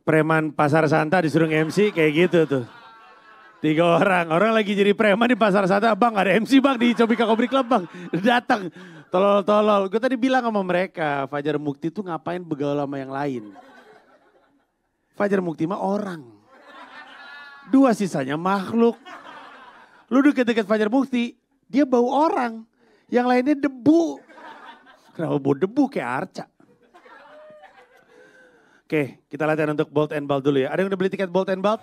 preman Pasar Santa disuruh MC kayak gitu tuh. 3 orang lagi jadi preman di Pasar Santa, bang ada MC bang di Comika Comedy Club bang. Datang, tolol-tolol. Gue tadi bilang sama mereka, Fajar Mukti tuh ngapain begaul sama yang lain. Fajar Mukti mah orang. 2 sisanya makhluk. Lu deket-deket Fajar Mukti, dia bau orang. Yang lainnya debu. Kenapa bau debu kayak Arca? Oke, kita latihan untuk Bold and Bald dulu ya. Ada yang udah beli tiket Bold and Bald?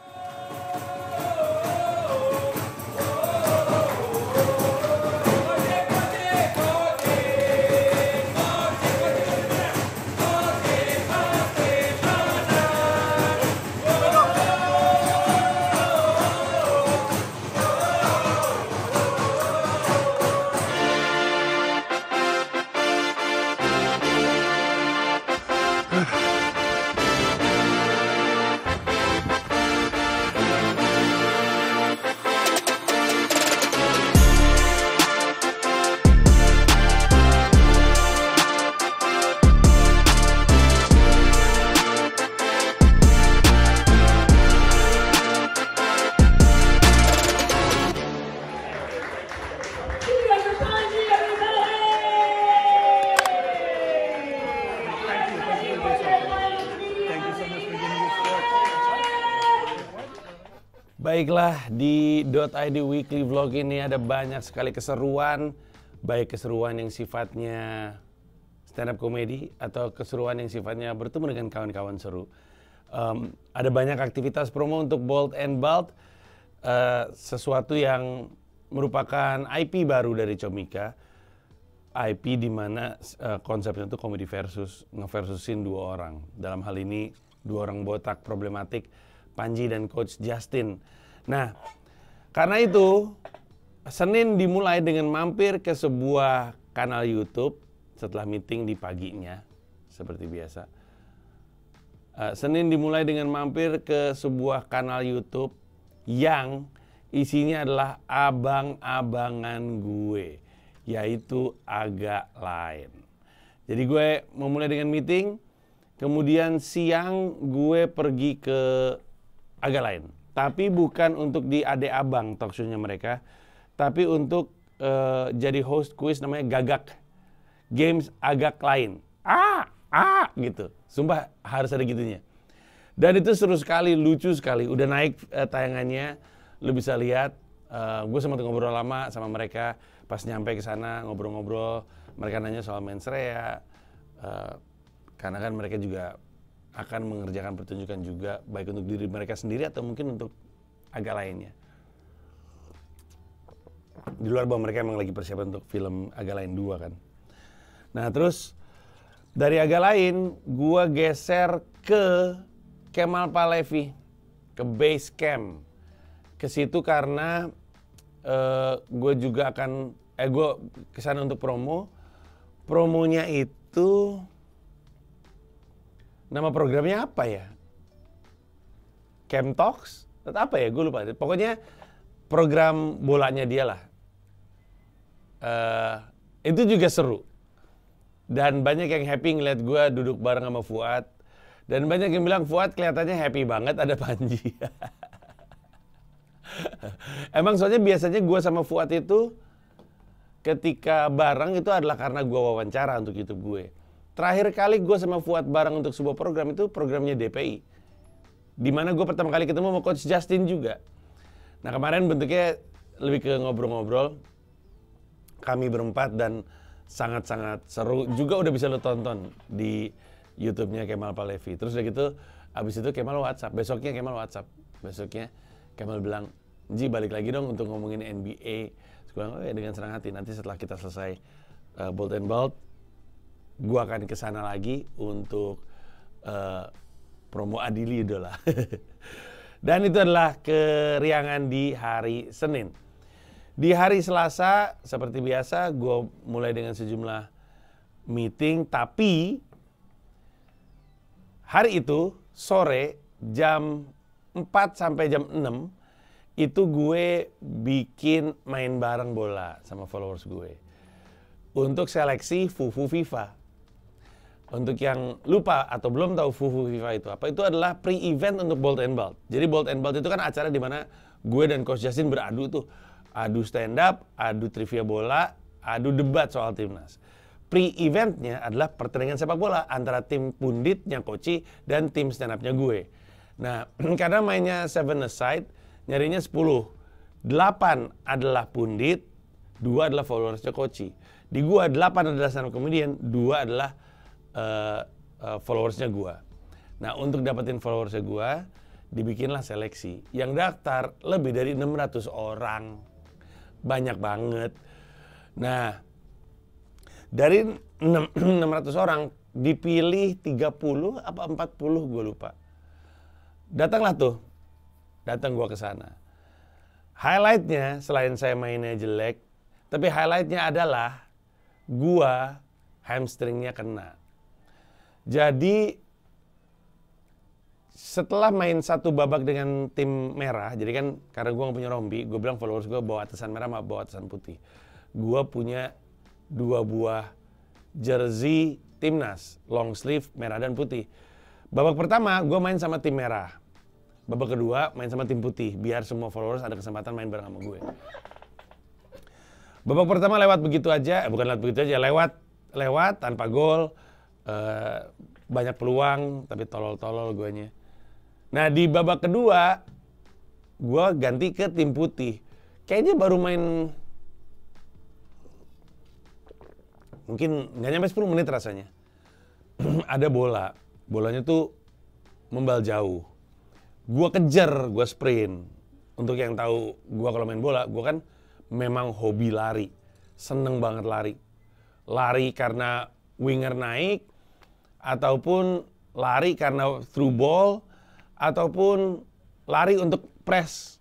Baiklah, di .id Weekly Vlog ini ada banyak sekali keseruan, baik keseruan yang sifatnya stand up comedy atau keseruan yang sifatnya bertemu dengan kawan-kawan seru. Ada banyak aktivitas promo untuk Bold and Bald, sesuatu yang merupakan IP baru dari Comika. IP di mana konsepnya itu komedi versus, ngeversusin 2 orang. Dalam hal ini 2 orang botak problematik, Panji dan Coach Justin. Nah, karena itu Senin dimulai dengan mampir ke sebuah kanal YouTube setelah meeting di paginya, seperti biasa. Senin dimulai dengan mampir ke sebuah kanal YouTube yang isinya adalah abang-abangan gue, yaitu Agak Lain. Jadi gue memulai dengan meeting, kemudian siang gue pergi ke Agak Lain. Tapi bukan untuk di Ade Abang talkshow-nya mereka, tapi untuk jadi host quiz namanya Gagak. Games Agak Lain. Gitu. Sumpah harus ada gitunya. Dan itu seru sekali, lucu sekali. Udah naik tayangannya, lu bisa lihat. Gue sempat ngobrol lama sama mereka. Pas nyampe ke sana ngobrol-ngobrol, mereka nanya soal mensrea. Karena kan mereka juga akan mengerjakan pertunjukan juga, baik untuk diri mereka sendiri atau mungkin untuk Agak Lainnya. Di luar bahwa mereka emang lagi persiapan untuk film Agak Lain 2 kan. Nah terus dari Agak Lain, gua geser ke Kemal Palevi, ke base camp. Ke situ karena gue juga akan, gue kesana untuk promo. Promonya itu nama programnya apa ya? Camp Talks? Atau apa ya? Gue lupa. Pokoknya program bolanya dia lah. Itu juga seru. Dan banyak yang happy ngeliat gue duduk bareng sama Fuad. Dan banyak yang bilang Fuad kelihatannya happy banget ada Panji. Emang soalnya biasanya gue sama Fuad itu ketika bareng itu adalah karena gue wawancara untuk YouTube gue. Terakhir kali gue sama Fuad bareng untuk sebuah program itu programnya DPI. Dimana gue pertama kali ketemu sama Coach Justin juga. Nah kemarin bentuknya lebih ke ngobrol-ngobrol. Kami berempat dan sangat-sangat seru. Juga udah bisa lo tonton di YouTube-nya Kemal Palevi. Terus udah gitu, abis itu Kemal WhatsApp. Besoknya Kemal WhatsApp. Besoknya Kemal bilang, Ji balik lagi dong untuk ngomongin NBA. Terus gue bilang, oh ya dengan senang hati. Nanti setelah kita selesai Bold and Bald, gue akan kesana lagi untuk promo Adili idola. Dan itu adalah keriangan di hari Senin. Di hari Selasa, seperti biasa, gue mulai dengan sejumlah meeting. Tapi hari itu, sore, jam 4 sampai jam 6, itu gue bikin main bareng bola sama followers gue. Untuk seleksi Fufu FIFA. Untuk yang lupa atau belum tahu Fufu FIFA itu apa, itu adalah pre-event untuk Bold and Bald. Jadi Bold and Bald itu kan acara di mana gue dan Coach Justin beradu tuh. Adu stand up, adu trivia bola, adu debat soal timnas. Pre-eventnya adalah pertandingan sepak bola antara tim punditnya Koci dan tim stand upnya gue. Nah, karena mainnya 7-a-side, nyarinya 10. 8 adalah pundit, 2 adalah followersnya Koci. Di gue 8 adalah stand up comedian, 2 adalah followersnya gua. Nah, untuk dapetin followersnya gua, dibikinlah seleksi. Yang daftar lebih dari 600 orang. Banyak banget. Nah, dari 600 orang dipilih 30 apa 40 gua lupa. Datanglah tuh. Datang gua ke sana. Highlightnya selain saya mainnya jelek, tapi highlightnya adalah gua hamstringnya kena. Jadi setelah main satu babak dengan tim merah, jadi kan karena gue gak punya rompi, gue bilang followers gue bawa atasan merah sama bawa atasan putih. Gue punya 2 buah jersey timnas, long sleeve, merah dan putih. Babak pertama gue main sama tim merah. Babak kedua main sama tim putih, biar semua followers ada kesempatan main bareng sama gue. Babak pertama lewat begitu aja, bukan lewat begitu aja, lewat tanpa gol. Banyak peluang tapi tolol-tolol guanya. Nah, di babak kedua gue ganti ke tim putih. Kayaknya baru main mungkin nggak nyampe 10 menit rasanya. Ada bola, bolanya tuh membal jauh. Gue kejar, gue sprint. Untuk yang tahu gue kalau main bola, gue kan memang hobi lari, seneng banget lari. Lari karena winger naik, ataupun lari karena through ball, ataupun lari untuk press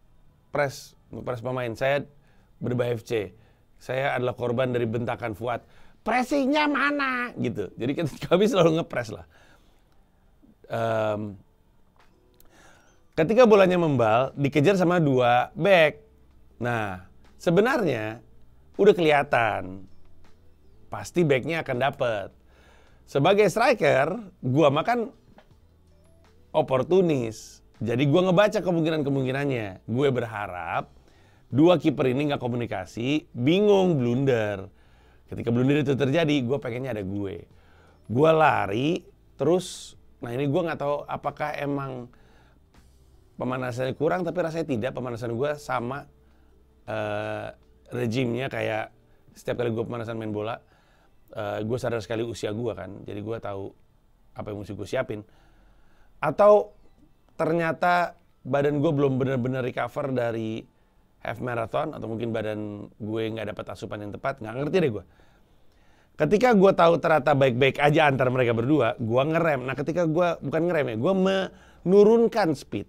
pemain. Saya berbahaya FC. Saya adalah korban dari bentakan Fuad. Pressingnya mana? Gitu. Jadi kami selalu ngepres lah. Ketika bolanya membal, dikejar sama 2 back. Nah, sebenarnya udah kelihatan. Pasti backnya akan dapet. Sebagai striker, gua makan oportunis. Jadi gua ngebaca kemungkinan-kemungkinannya. Gue berharap 2 kiper ini nggak komunikasi, bingung, blunder. Ketika blunder itu terjadi, gue pengennya ada gue. Gue lari, terus, nah ini gue nggak tahu apakah emang pemanasannya kurang, tapi rasanya tidak. Pemanasan gue sama regimnya kayak setiap kali gue pemanasan main bola. Gue sadar sekali usia gue kan, jadi gue tahu apa yang mesti gue siapin. Atau ternyata badan gue belum benar-benar recover dari half marathon, atau mungkin badan gue nggak dapat asupan yang tepat, nggak ngerti deh gue. Ketika gue tahu ternyata baik-baik aja antara mereka berdua, gue ngerem. Nah, ketika gue bukan ngerem ya, gue menurunkan speed.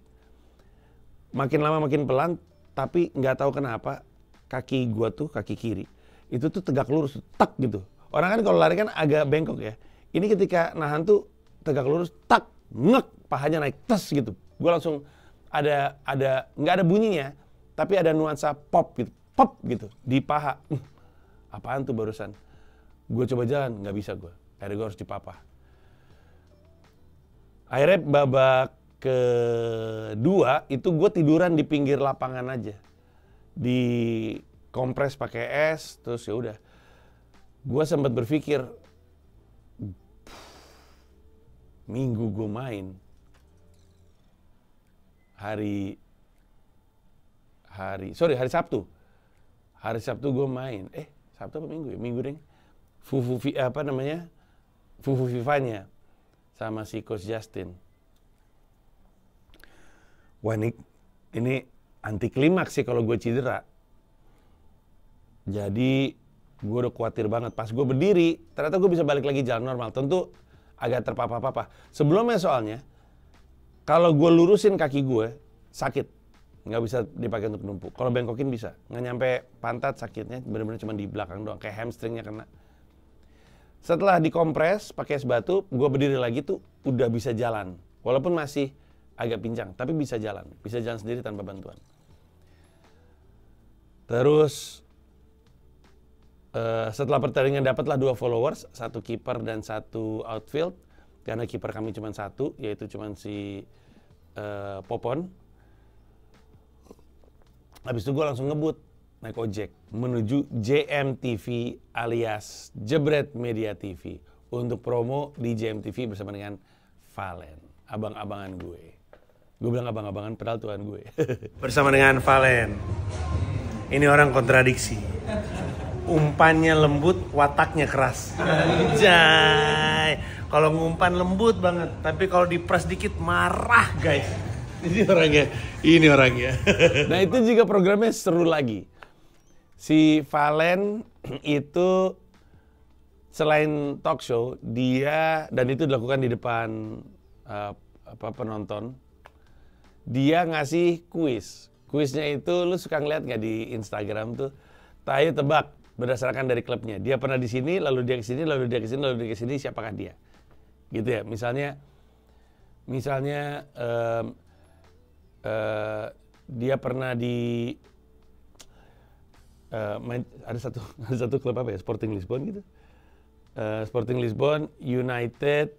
Makin lama makin pelan, tapi nggak tahu kenapa kaki gue tuh, kaki kiri itu tuh tegak lurus, tak gitu. Orang kan kalau lari kan agak bengkok ya. Ini ketika nahan tuh tegak lurus, tak, ngek, pahanya naik, tes gitu. Gue langsung ada nggak ada bunyinya, tapi ada nuansa pop gitu di paha. Apaan tuh barusan? Gue coba jalan, nggak bisa gue. Akhirnya gue harus dipapah. Akhirnya babak kedua itu gue tiduran di pinggir lapangan aja, di kompres pakai es, terus ya udah. Gue sempat berpikir, minggu gue main, hari Sabtu. Hari Sabtu gue main. Sabtu apa Minggu ya? Minggu deh. Fufu FIFA-nya sama si Coach Justin. Wah, ini anti klimaks sih kalau gue cedera. Jadi gue udah khawatir banget. Pas gue berdiri, ternyata gue bisa balik lagi jalan normal. Tentu agak terpapah-papah. Sebelumnya soalnya, kalau gue lurusin kaki gue, sakit. Nggak bisa dipakai untuk numpuk. Kalau bengkokin bisa. Nggak nyampe pantat sakitnya, benar-benar cuma di belakang doang. Kayak hamstringnya kena. Setelah dikompres, pakai es batu, gue berdiri lagi tuh udah bisa jalan. Walaupun masih agak pincang, tapi bisa jalan. Bisa jalan sendiri tanpa bantuan. Terus, Setelah pertandingan dapatlah 2 followers, 1 kiper dan 1 outfield. Karena kiper kami cuma 1, yaitu cuma si Popon. Habis itu gue langsung ngebut, naik ojek, menuju JMTV alias Jebret Media TV. Untuk promo di JMTV bersama dengan Valen, abang-abangan gue. Gue bilang abang-abangan, padahal tuan gue. Bersama dengan Valen. Ini orang kontradiksi. Umpannya lembut, wataknya keras. Anjay. Kalau ngumpan lembut banget, tapi kalau dipres dikit marah, guys. Ini orangnya. Nah, itu juga programnya seru lagi. Si Valen itu selain talk show, dia, dan itu dilakukan di depan penonton, dia ngasih kuis. Kuisnya itu lu suka ngeliat nggak di Instagram tuh? Ayo tebak berdasarkan dari klubnya. Dia pernah di sini, lalu dia ke sini, lalu dia ke sini, lalu dia ke sini, siapakah dia? Gitu ya. Misalnya dia pernah di ada satu klub apa ya? Sporting Lisbon gitu. Sporting Lisbon, United,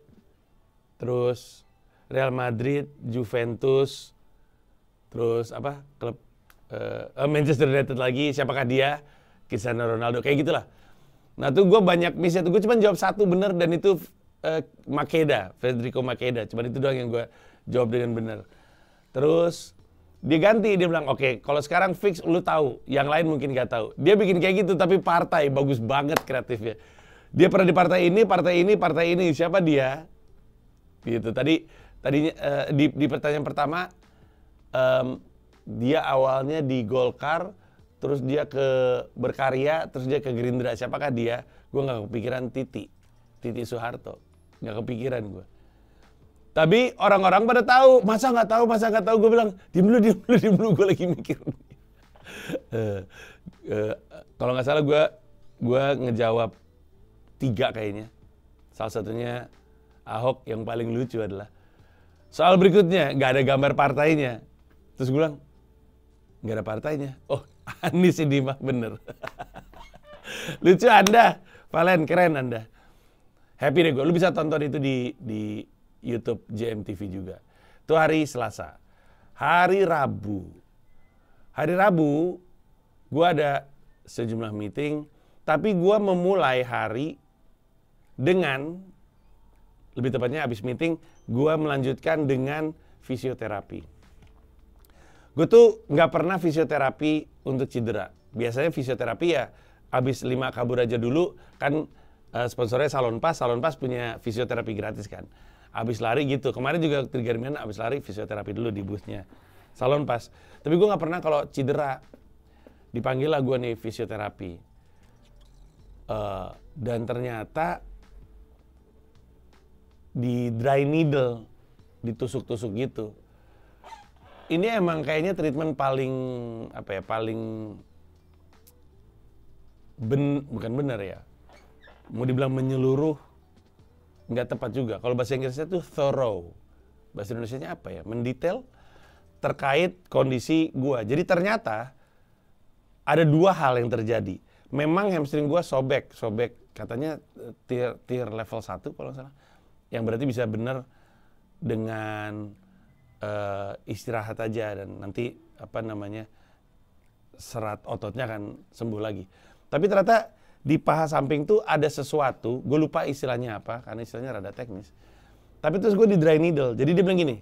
terus Real Madrid, Juventus, terus apa klub Manchester United lagi, siapakah dia? Cristiano Ronaldo, kayak gitulah. Nah tuh gue banyak miss tuh, gue cuma jawab 1 bener dan itu Makeda, Federico Makeda, cuma itu doang yang gue jawab dengan bener. Terus dia ganti, dia bilang oke, kalau sekarang fix lu tahu, yang lain mungkin gak tahu. Dia bikin kayak gitu tapi partai, bagus banget kreatifnya. Dia pernah di partai ini, siapa dia? Gitu. Tadinya di pertanyaan pertama dia awalnya di Golkar, terus dia ke Berkarya, terus dia ke Gerindra. Siapakah dia? Gue nggak kepikiran Titi Soeharto, nggak kepikiran gue. Tapi orang-orang pada tahu, masa nggak tahu? Gue bilang diem dulu, gue lagi mikir. Kalau nggak salah gue ngejawab 3 kayaknya. Salah satunya Ahok, yang paling lucu adalah soal berikutnya nggak ada gambar partainya. Terus gue bilang nggak ada partainya. Oh, Anies ini mah bener. Lucu Anda, Valen, keren Anda. Happy deh gue. Lu bisa tonton itu di YouTube JMTV juga. Itu hari Selasa. Hari Rabu gue ada sejumlah meeting, tapi gue memulai hari dengan, lebih tepatnya habis meeting, gue melanjutkan dengan fisioterapi. Gue tuh nggak pernah fisioterapi untuk cedera. Biasanya fisioterapi ya habis 5 kabur aja dulu, kan sponsornya Salon Pas punya fisioterapi gratis kan. Habis lari gitu. Kemarin juga Trigarmian habis lari fisioterapi dulu di boothnya Salon Pas. Tapi gue nggak pernah kalau cedera dipanggil lah gue nih fisioterapi. Dan ternyata di dry needle, ditusuk-tusuk gitu. Ini emang kayaknya treatment paling bukan benar ya. Mau dibilang menyeluruh, nggak tepat juga. Kalau bahasa Inggrisnya itu thorough. Bahasa Indonesianya apa ya? Mendetail terkait kondisi gua. Jadi ternyata ada 2 hal yang terjadi. Memang hamstring gua sobek katanya tier level 1 kalau nggak salah. Yang berarti bisa benar dengan istirahat aja dan nanti serat ototnya akan sembuh lagi. Tapi ternyata di paha samping tuh ada sesuatu, gue lupa istilahnya apa karena istilahnya rada teknis. Tapi terus gue di dry needle. Jadi dia bilang gini,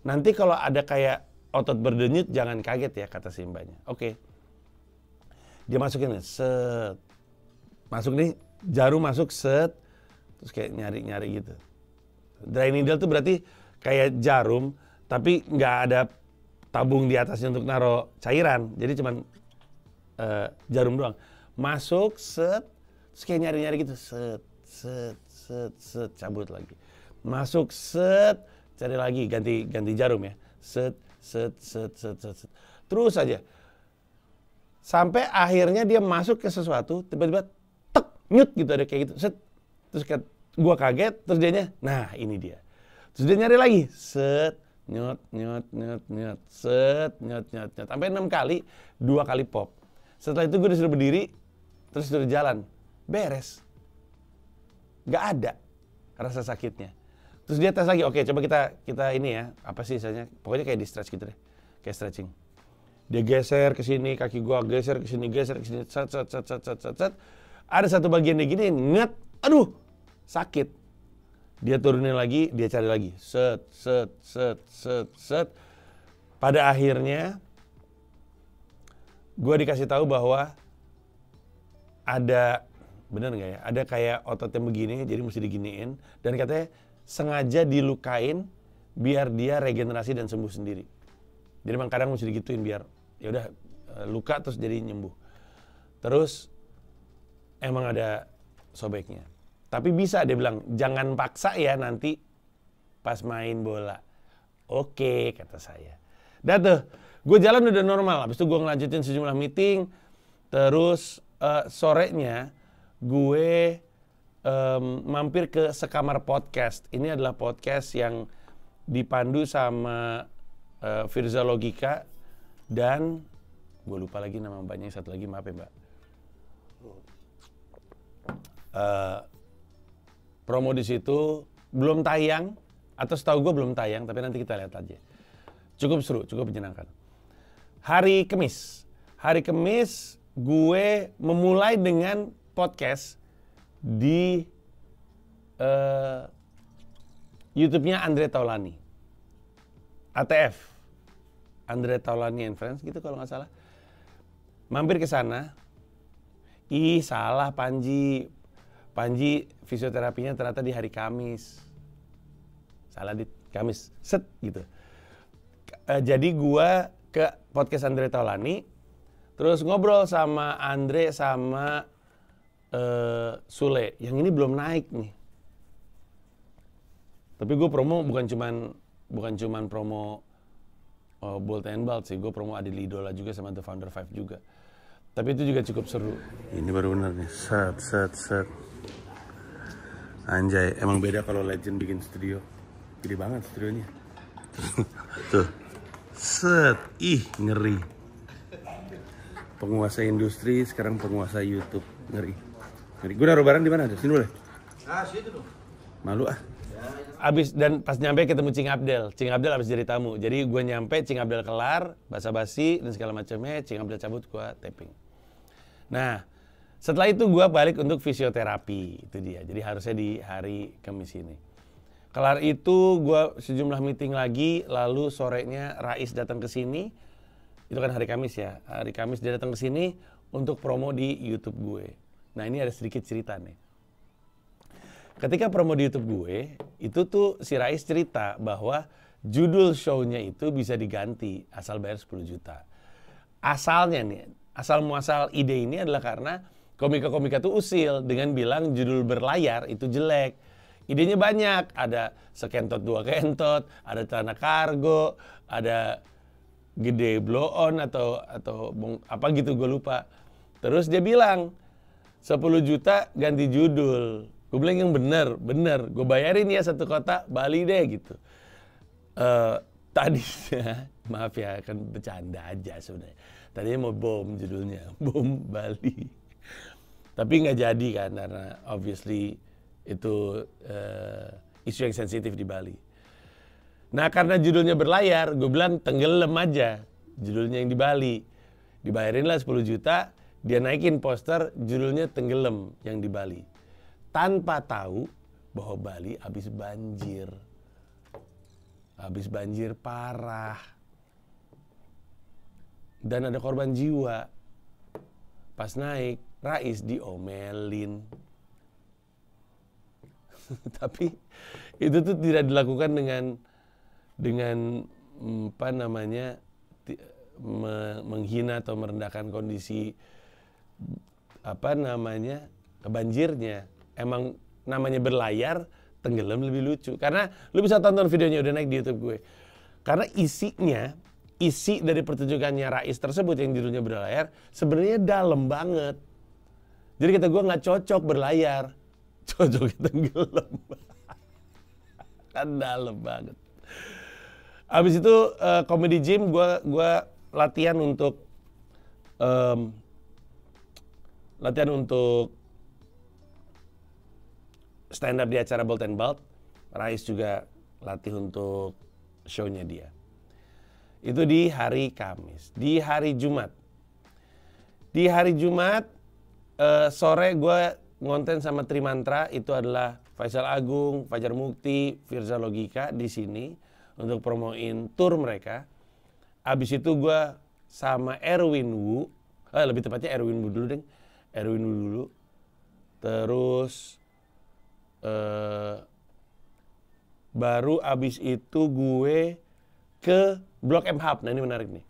nanti kalau ada kayak otot berdenyut jangan kaget ya, kata si mbaknya. Oke. Dia masukin set. Masuk nih, jarum masuk set. Terus kayak nyari-nyari gitu. Dry needle tuh berarti kayak jarum tapi nggak ada tabung di atasnya untuk naruh cairan. Jadi cuman jarum doang. Masuk, set, terus kayak nyari-nyari gitu. Set, cabut lagi. Masuk, set, cari lagi, ganti jarum ya. Set. Terus aja. Sampai akhirnya dia masuk ke sesuatu, tiba-tiba tek, nyut gitu, ada kayak gitu. Set. Terus kayak gua kaget, terus dianya, nah ini dia. Terus dia nyari lagi, set, nyut, set, nyut. Sampai 6 kali, 2 kali pop. Setelah itu gue disuruh berdiri, terus suruh jalan, beres. Gak ada rasa sakitnya. Terus dia tes lagi, oke coba kita ini ya, apa sih istilahnya, pokoknya kayak di stretch gitu deh, kayak stretching. Dia geser ke sini, kaki gua geser ke sini, set. Ada satu bagian dia gini, nget, aduh, sakit. Dia turunin lagi, dia cari lagi, set. Pada akhirnya, gua dikasih tahu bahwa ada, bener nggak ya? Ada kayak otot yang begini, jadi mesti diginiin. Dan katanya sengaja dilukain biar dia regenerasi dan sembuh sendiri. Jadi memang kadang mesti digituin biar ya udah luka terus jadi nyembuh. Terus emang ada sobeknya. Tapi bisa dia bilang jangan paksa ya nanti pas main bola. Oke kata saya. Dah tuh, gue jalan udah normal. Habis itu gue ngelanjutin sejumlah meeting. Terus sorenya gue mampir ke Sekamar Podcast. Ini adalah podcast yang dipandu sama Firza Logika dan gue lupa lagi nama mbaknya, satu lagi, maaf ya mbak. Promo di situ belum tayang, atau setahu gue belum tayang, tapi nanti kita lihat aja. Cukup seru, cukup menyenangkan. Hari Kamis gue memulai dengan podcast di YouTube-nya Andre Taulani, ATF, Andre Taulani and Friends gitu kalau nggak salah. Mampir ke sana, salah Panji fisioterapinya ternyata di hari Kamis, salah di Kamis, set gitu. Jadi gua ke podcast Andre Taulani, terus ngobrol sama Andre sama Sule, yang ini belum naik nih. Tapi gue promo bukan cuman promo Bolt and Balt sih, gue promo Adil Idola juga sama The Founder 5 juga. Tapi itu juga cukup seru. Ini baru bener nih, set. Anjay, emang beda kalau Legend bikin studio. Gede banget studionya. Tuh, set, ngeri. Penguasa industri, sekarang penguasa YouTube, ngeri. Gue naruh barang di mana? Sini boleh? Situ dong. Malu ah. Abis dan pas nyampe ketemu Cing Abdel abis jadi tamu. Jadi gue nyampe, Cing Abdel kelar, basa-basi dan segala macamnya, Cing Abdel cabut, gue taping. Nah, setelah itu gue balik untuk fisioterapi, itu dia. Jadi harusnya di hari Kamis ini. Kelar itu gue sejumlah meeting lagi, lalu sorenya Rais datang ke sini. Itu kan hari Kamis ya. Hari Kamis dia datang ke sini untuk promo di YouTube gue. Nah ini ada sedikit cerita nih. Ketika promo di YouTube gue, itu tuh si Rais cerita bahwa judul show-nya itu bisa diganti asal bayar 10 juta. Asalnya nih, asal muasal ide ini adalah karena komika-komika tuh usil dengan bilang judul berlayar itu jelek. Idenya banyak, ada sekentot dua kentot, ada celana kargo, ada gede blow on atau apa gitu gue lupa. Terus dia bilang 10 juta ganti judul. Gue bilang yang bener. Gue bayarin ya satu kota Bali deh gitu. Tadinya, maaf ya kan bercanda aja sebenarnya. Tadinya mau bom judulnya, bom Bali. Tapi nggak jadi kan karena obviously itu isu yang sensitif di Bali. Nah karena judulnya berlayar, gue bilang tenggelam aja judulnya yang di Bali. Dibayarinlah 10 juta. Dia naikin poster judulnya tenggelam yang di Bali. Tanpa tahu bahwa Bali habis banjir. Habis banjir parah. Dan ada korban jiwa. Pas naik, Rais diomelin. Tapi itu tuh tidak dilakukan dengan apa namanya menghina atau merendahkan kondisi apa namanya banjirnya. Emang namanya berlayar, tenggelam lebih lucu. Karena lu bisa tonton videonya udah naik di YouTube gue. Karena isi dari pertunjukannya Rais tersebut yang judulnya berlayar sebenarnya dalam banget. Jadi kata gue nggak cocok berlayar, cocok tenggelam. Kan dalam banget. Abis itu comedy gym gue latihan untuk latihan untuk stand up di acara Bold and Bald. Rais juga latih untuk show-nya dia. Itu di hari Kamis. Di hari Jumat. Sore gue ngonten sama Trimantra, itu adalah Faisal Agung, Fajar Mukti, Firza Logika di sini untuk promoin tour mereka. Abis itu gue sama Erwin Wu, lebih tepatnya Erwin Wu dulu deh. Erwin Wu dulu. Terus baru abis itu gue ke Blok M Hub. Nah ini menarik nih.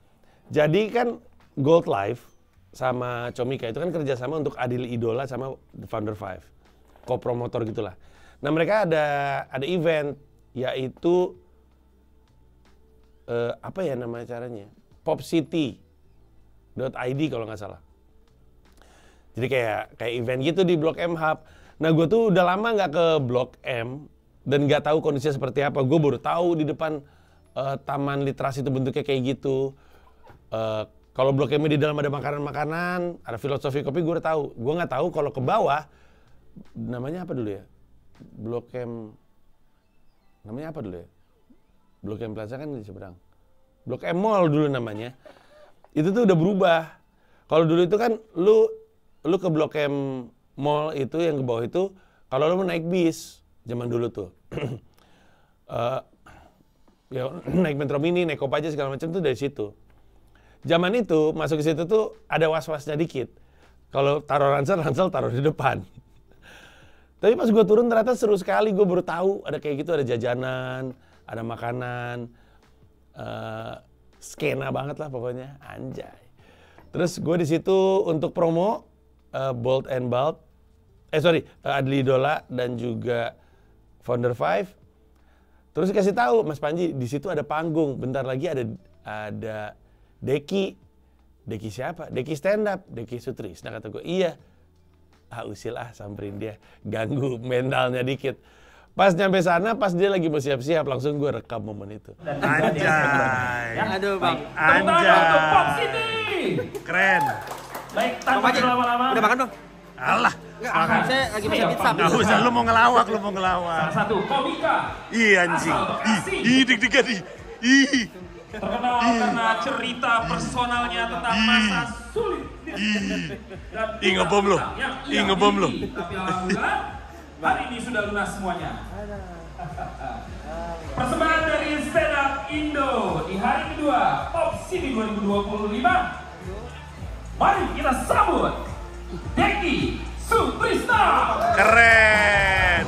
Jadi kan Gold Life sama Comika itu kan kerjasama untuk Adil Idola sama The Founder 5. Co-promotor gitulah. Nah mereka ada event yaitu apa ya nama caranya? popcity.id kalau nggak salah. Jadi kayak event gitu di Blok M Hub. Nah gue tuh udah lama nggak ke Blok M dan nggak tahu kondisinya seperti apa. Gue baru tahu di depan taman literasi itu bentuknya kayak gitu. Kalau Blok M di dalam ada makanan-makanan, ada filosofi kopi, gue udah tahu. Gue nggak tahu kalau ke bawah namanya apa dulu ya? Blok M namanya apa dulu ya? Blok M Plaza kan di seberang. Blok M Mall dulu namanya. Itu tuh udah berubah. Kalau dulu itu kan lu ke Blok M Mall itu yang ke bawah itu kalau lu mau naik bis zaman dulu tuh. Ya naik Metro Mini, naik Kopaja segala macam tuh dari situ. Zaman itu masuk ke situ tuh ada was-wasnya dikit. Kalau taruh ransel taruh di depan. Tapi pas gue turun ternyata seru sekali. Gue baru tahu ada kayak gitu, ada jajanan, ada makanan, skena banget lah pokoknya, anjay. Terus gue di situ untuk promo Bold and Bald, Adli Idola dan juga Founder 5. Terus dikasih tahu Mas Panji di situ ada panggung, bentar lagi ada Deki siapa? Deki stand up, Deki Sutris. Nah kata gue, iya. Usil samperin dia, ganggu mentalnya dikit. Pas nyampe sana, pas dia lagi mau siap-siap, langsung gue rekam momen itu. Anjay. Aduh bang. Anjay. Untuk Pop City. Keren. Baik, tanpa berlama-lama. Udah makan bang? Alah. Enggak, saya lagi pesan pizza. Gak usah, lu mau ngelawak. Salah satu komika. Iya anjing. Ih, deg-degan ih. Ih. Terkenal karena cerita personalnya tentang masa sulit. Ih, ngebom lu. Ih, ngebom lu. Tapi alhamdulillah, hari ini sudah lunas semuanya. Persembahan dari Stand Up Indo di hari kedua Pop City 2025. Mari kita sambut Deki Sutrisna. Keren.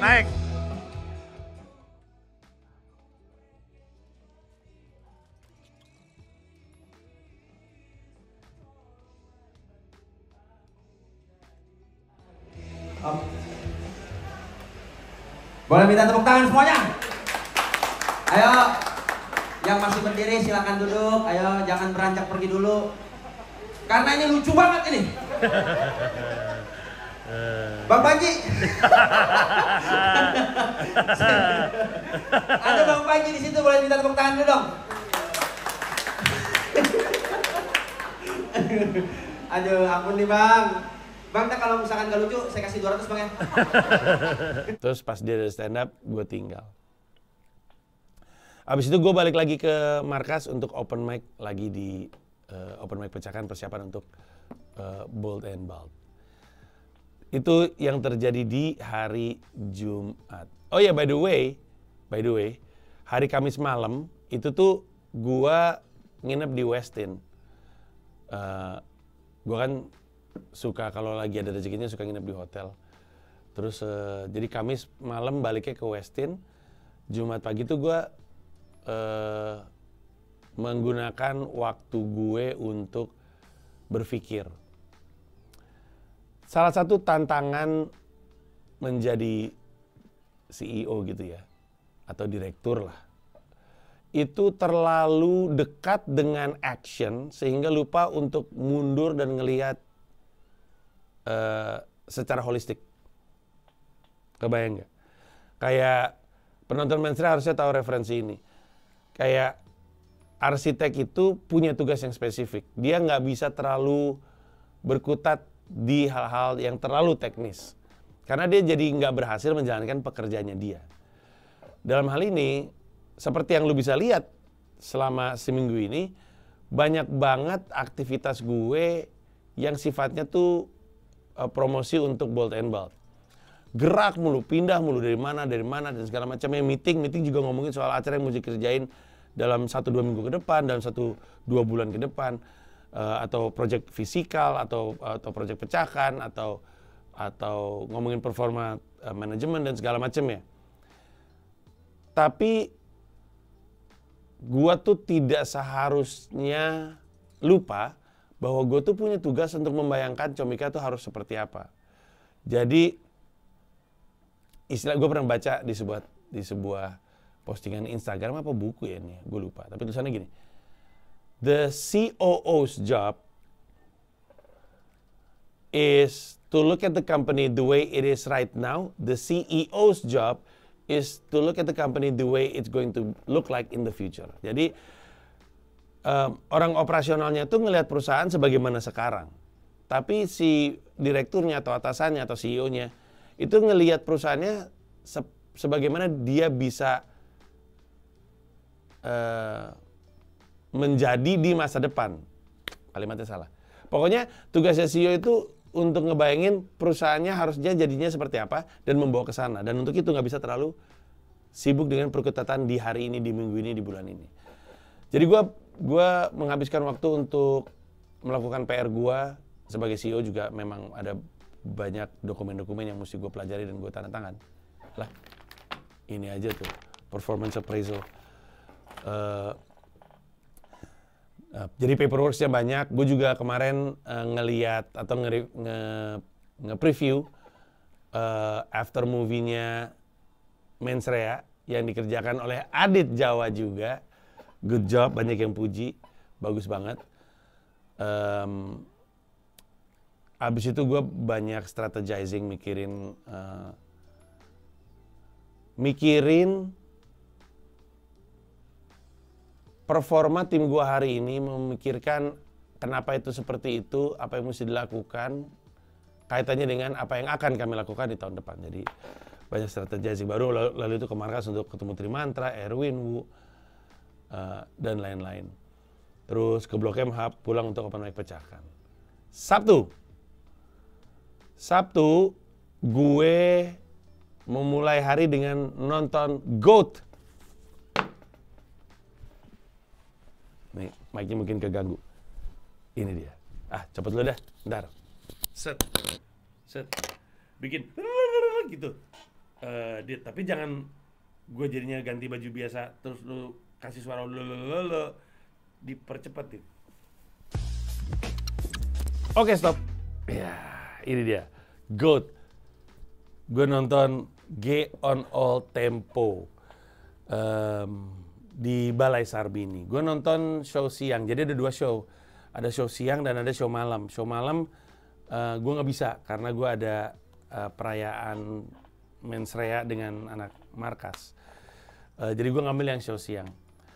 Naik. Boleh minta tepuk tangan semuanya? Ayo, yang masih berdiri silakan duduk. Ayo, jangan beranjak pergi dulu. Karena ini lucu banget ini. Bang Panji. Ada Bang Panji di situ, boleh minta tepuk tangan dulu dong. Aduh, ampun nih Bang. Bang, kalau misalkan gak lucu, saya kasih 200 Bang ya. Terus pas dia ada stand up, gue tinggal. Abis itu gue balik lagi ke markas untuk open mic lagi di open mic pecahkan persiapan untuk Bold and Bald. Itu yang terjadi di hari Jumat. Oh ya, by the way, hari Kamis malam itu tuh gue nginep di Westin. Gue kan suka kalau lagi ada rezekinya suka nginep di hotel. Terus jadi Kamis malam baliknya ke Westin. Jumat pagi tuh gue menggunakan waktu gue untuk berpikir. Salah satu tantangan menjadi CEO gitu ya, atau direktur lah, itu terlalu dekat dengan action sehingga lupa untuk mundur dan ngelihat secara holistik. Kebayang nggak? Kayak penonton mainstream harusnya tahu referensi ini. Kayak arsitek itu punya tugas yang spesifik. Dia nggak bisa terlalu berkutat di hal-hal yang terlalu teknis. Karena dia jadi nggak berhasil menjalankan pekerjaannya dia. Dalam hal ini, seperti yang lu bisa lihat selama seminggu ini, banyak banget aktivitas gue yang sifatnya tuh promosi untuk Bold and Bald. Gerak mulu, pindah mulu dari mana dan segala macamnya. Meeting juga ngomongin soal acara yang mesti kerjain dalam 1-2 minggu ke depan, dalam 1-2 bulan ke depan, atau proyek fisikal, atau proyek pecahan, atau ngomongin performa manajemen dan segala macamnya. Tapi gua tuh tidak seharusnya lupa bahwa gua tuh punya tugas untuk membayangkan Comika tuh harus seperti apa. Jadi istilah gue pernah baca di sebuah postingan Instagram apa buku ya ini, gue lupa. Tapi tulisannya gini, the COO's job is to look at the company the way it is right now. The CEO's job is to look at the company the way it's going to look like in the future. Jadi orang operasionalnya tuh ngelihat perusahaan sebagaimana sekarang. Tapi si direkturnya atau atasannya atau CEO-nya itu ngelihat perusahaannya sebagaimana dia bisa menjadi di masa depan. Kalimatnya salah. Pokoknya tugasnya CEO itu untuk ngebayangin perusahaannya harusnya jadinya seperti apa dan membawa ke sana. Dan untuk itu nggak bisa terlalu sibuk dengan perkutatan di hari ini, di minggu ini, di bulan ini. Jadi gue menghabiskan waktu untuk melakukan PR gue sebagai CEO juga. Memang ada banyak dokumen-dokumen yang mesti gue pelajari dan gue tanda tangan. Lah, ini aja tuh, performance appraisal. Jadi paperworksnya banyak. Gue juga kemarin ngeliat atau nge-preview after movie-nya Mensrea yang dikerjakan oleh Adit Jawa juga. Good job, banyak yang puji. Bagus banget. Abis itu gue banyak strategizing, mikirin performa tim gue hari ini, memikirkan kenapa itu seperti itu, apa yang mesti dilakukan, kaitannya dengan apa yang akan kami lakukan di tahun depan. Jadi banyak strategizing baru, lalu itu ke markas untuk ketemu Trimantra, Erwin, Wu, dan lain-lain. Terus ke Blok M Hub, pulang untuk open mic pecahkan. Sabtu, gue memulai hari dengan nonton GOAT. Nih, mic-nya mungkin keganggu. Ini dia. Cepet dulu dah. Bentar. Set. Bikin gitu. Tapi jangan gue jadinya ganti baju biasa, terus lu kasih suara lo. Dipercepat nih. Oke, stop. Ya, ini dia. GOAT. Gue nonton G on All Tempo di Balai Sarbini. Gue nonton show siang. Jadi ada 2 show. Ada show siang dan ada show malam. Show malam gue nggak bisa karena gue ada perayaan Mensrea dengan anak markas. Jadi gue ngambil yang show siang.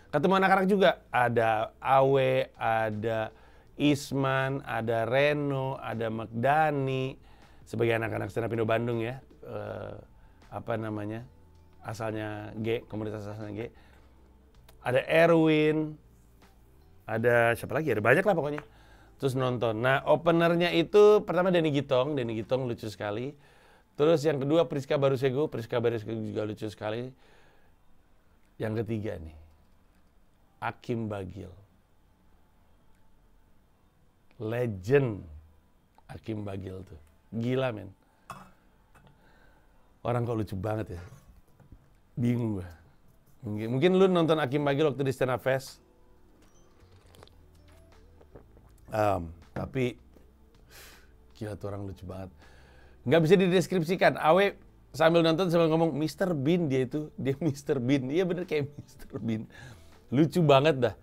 Ketemu anak-anak juga. Ada Awe, ada Isman, ada Reno, ada Magdani. Sebagai anak-anak stand up Indo Bandung ya. Asalnya G, komunitas asalnya G. Ada Erwin, ada siapa lagi? Ada banyak lah pokoknya. Terus nonton. Nah, openernya itu pertama Denny Gitong lucu sekali. Terus yang kedua Priska Barusego juga lucu sekali. Yang ketiga nih, Akim Bagil. Legend Akim Bagil tuh. Gila men. Orang kok lucu banget ya. Bingung gue. Mungkin lu nonton Akim Bagil waktu di Stand Up Fest. Tapi gila tuh orang lucu banget. Nggak bisa dideskripsikan. Awe sambil nonton sambil ngomong Mr. Bean dia Mr. Bean. Iya bener kayak Mr. Bean. Lucu banget dah.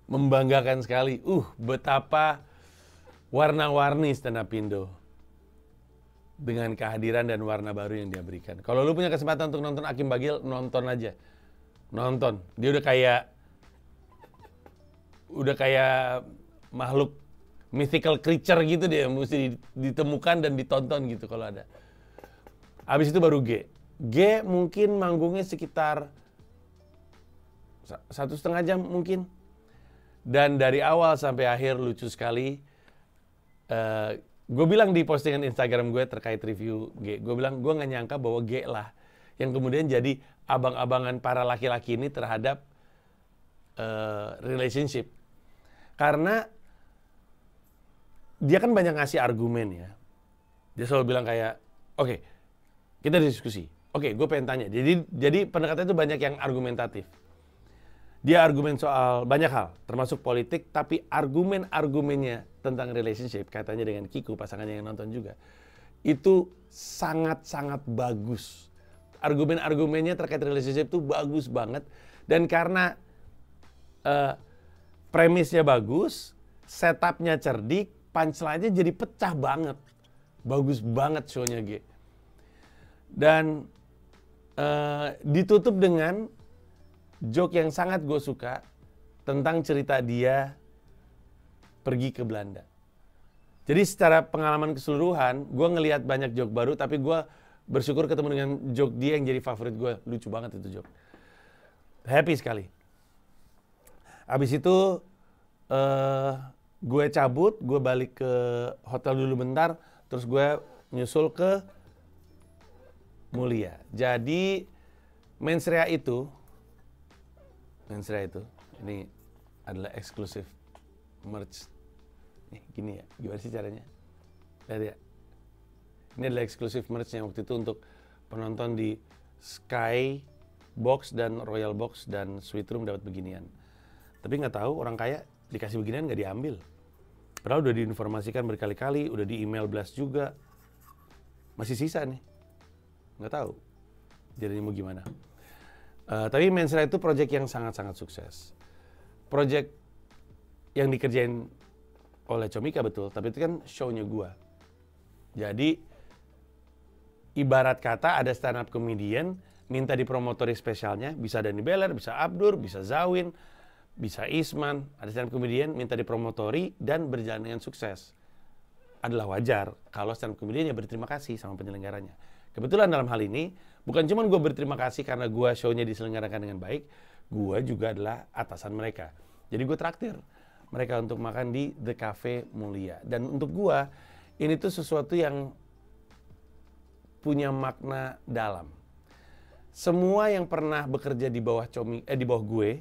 Membanggakan sekali. Betapa warna-warni stand up Indo. Dengan kehadiran dan warna baru yang dia berikan. Kalau lu punya kesempatan untuk nonton Akim Bagil, nonton aja. Nonton. Dia udah kayak udah kayak makhluk mythical creature gitu dia, mesti ditemukan dan ditonton gitu kalau ada. Habis itu baru G. G mungkin manggungnya sekitar 1,5 jam mungkin. Dan dari awal sampai akhir lucu sekali. Gue bilang di postingan Instagram gue terkait review G, gue bilang gue nggak nyangka bahwa G lah yang kemudian jadi abang-abangan para laki-laki ini terhadap relationship. Karena dia kan banyak ngasih argumen ya. Dia selalu bilang kayak, oke, kita diskusi. Oke, gue pengen tanya. Jadi pendekatannya itu banyak yang argumentatif. Dia argumen soal banyak hal, termasuk politik, tapi argumen-argumennya tentang relationship, katanya dengan Kiku, pasangannya yang nonton juga, itu sangat-sangat bagus. Argumen-argumennya terkait relationship itu bagus banget. Dan karena premisnya bagus, setupnya cerdik, punchline-nya jadi pecah banget. Bagus banget show-nya G. Dan ditutup dengan joke yang sangat gue suka tentang cerita dia pergi ke Belanda. Jadi secara pengalaman keseluruhan, gue ngelihat banyak joke baru, tapi gue bersyukur ketemu dengan joke dia yang jadi favorit gue. Lucu banget itu joke. Happy sekali. Habis itu gue cabut, gue balik ke hotel dulu bentar, terus gue nyusul ke Mulia. Jadi mensrea itu ini adalah eksklusif merch. Nih, gini ya, gimana sih caranya? Lihat ya. Ini adalah eksklusif merch yang waktu itu untuk penonton di Sky Box dan Royal Box dan Sweet Room dapat beginian. Tapi nggak tahu orang kaya dikasih beginian nggak diambil. Padahal udah diinformasikan berkali-kali, udah di email blast juga. Masih sisa nih. Nggak tahu. Jadinya mau gimana. Tapi Mensra itu project yang sangat-sangat sukses. Project yang dikerjain oleh Comika betul, tapi itu kan show-nya gua. Jadi ibarat kata ada stand up comedian minta dipromotori spesialnya, bisa Dani Beller, bisa Abdur, bisa Zawin, bisa Isman, ada stand up comedian minta dipromotori dan berjalan dengan sukses. Adalah wajar kalau stand up comedian ya berterima kasih sama penyelenggaranya. Kebetulan dalam hal ini, bukan cuma gue berterima kasih karena gue show-nya diselenggarakan dengan baik, gue juga adalah atasan mereka. Jadi gue traktir mereka untuk makan di The Cafe Mulia. Dan untuk gue, ini tuh sesuatu yang punya makna dalam. Semua yang pernah bekerja di bawah gue,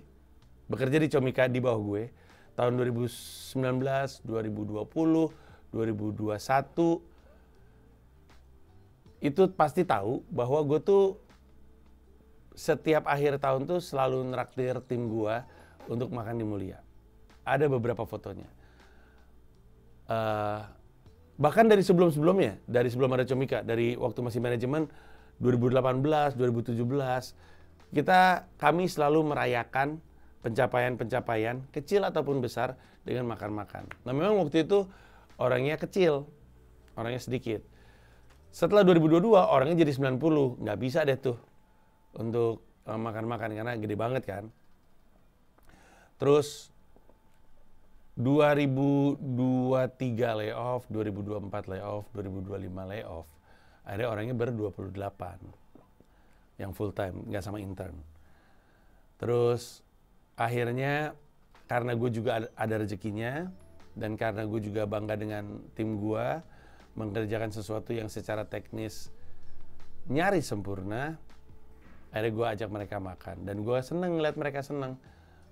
bekerja di Comika di bawah gue, tahun 2019, 2020, 2021, itu pasti tahu bahwa gue tuh setiap akhir tahun tuh selalu nraktir tim gue untuk makan di Mulia. Ada beberapa fotonya. Bahkan dari sebelum-sebelumnya, dari sebelum ada Comika, dari waktu masih manajemen 2018, 2017, kami selalu merayakan pencapaian-pencapaian kecil ataupun besar dengan makan-makan. Nah memang waktu itu orangnya kecil, orangnya sedikit. Setelah 2022 orangnya jadi 90, nggak bisa deh tuh untuk makan-makan karena gede banget kan. Terus 2023 layoff, 2024 layoff, 2025 layoff. Akhirnya orangnya baru 28 yang full time, nggak sama intern. Terus akhirnya karena gue juga ada rezekinya dan karena gue juga bangga dengan tim gue mengerjakan sesuatu yang secara teknis nyaris sempurna, akhirnya gue ajak mereka makan. Dan gue seneng ngeliat mereka seneng.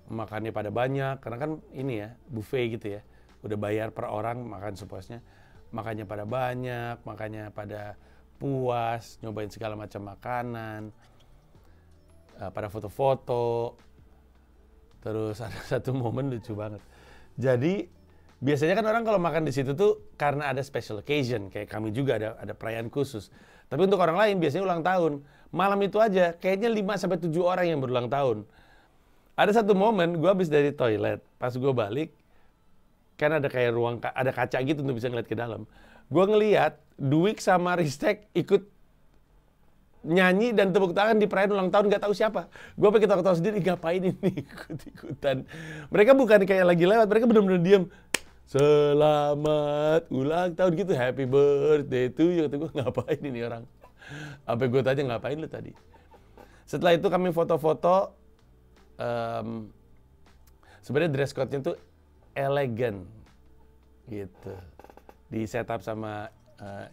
Makannya pada banyak, karena kan ini ya, buffet gitu ya. Udah bayar per orang, makan sepuasnya. Makannya pada banyak, makannya pada puas, nyobain segala macam makanan. Pada foto-foto. Terus ada satu momen lucu banget. Jadi biasanya kan orang kalau makan di situ tuh karena ada special occasion, kayak kami juga ada perayaan khusus. Tapi untuk orang lain biasanya ulang tahun. Malam itu aja kayaknya 5-7 orang yang berulang tahun. Ada satu momen gue habis dari toilet, pas gue balik kan ada kayak ruang ada kaca gitu untuk bisa ngeliat ke dalam. Gue ngeliat Dwik sama Ristek ikut nyanyi dan tepuk tangan di perayaan ulang tahun nggak tahu siapa. Gue pakai ketawa-ketawa sendiri, ngapain ini ikut-ikutan. Mereka bukan kayak lagi lewat, mereka benar-benar diam. Selamat ulang tahun gitu, happy birthday to you. Kata gue, ngapain ini orang? Sampai gue tanya, ngapain lu tadi? Setelah itu kami foto-foto. Sebenarnya dress code-nya tuh elegan gitu. Di setup sama